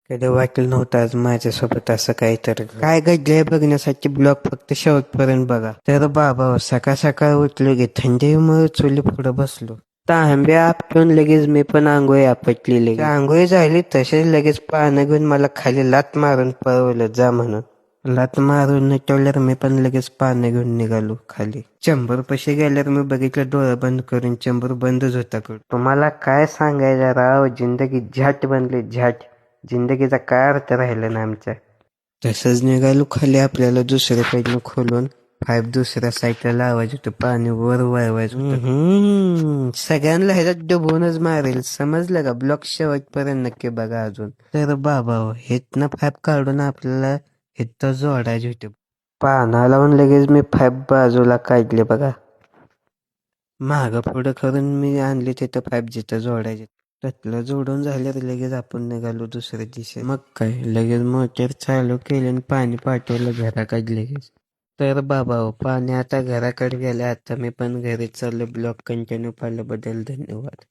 कधी वाटलं नव्हतं आज माझ्यासोबत असं काहीतरी काय घडलंय बघण्यासाठी ब्लॉग फक्त शेवटपर्यंत बघा. तर बाबा सकाळ सकाळ उठलो की थंडीमुळे चुली पुढे बसलो. तांब्या आपटून लगेच मी पण आंघोळी आपटली. लगेच आंघोळी झाली तसेच लगेच पानं घेऊन मला खाली लात मारून पळवलं जा म्हणून. लात मारून निटवल्यावर मी पण लगेच पानं घेऊन निघालो खाली. चंबर पशी गेल्यावर मी बघितलं डोळं बंद करून चंबर बंदच होता. तुम्हाला काय सांगायचं राव, जिंदगी झट बनली झट. जिंदगीचा काय अर्थ राहिला ना आमच्या. तसंच निघालो खाली. आपल्याला दुसऱ्या साईडनं खोलून पाईप दुसऱ्या साईडला लावायचं होतं, पाणी वर वळवायचं होतं. सगळ्यांना ह्याच्यात डुबवूनच मारेल, समजलं का? ब्लॉक शेवटपर्यंत नक्की बघा अजून. तर बाबा हेतनं पाईप काढून आपल्याला इथं जोडायचे होते. पाना लावून लगेच मी पाईप बाजूला काढले बघा. मागं पुढं करून मी आणले तिथं पाईप जिथं जोडायचे. त्यातलं जोडून झाल्यावर लगेच आपण निघालो दुसऱ्या दिशेने. मग काय लगेच मोटर चालू केली आणि पाणी पाठवलं घराकडे लगेच. तर बाबा पाणी आता घराकडे गेलं. आता मी पण घरी चाललो. ब्लॉग कंटिन्यू पाहिल्याबद्दल धन्यवाद.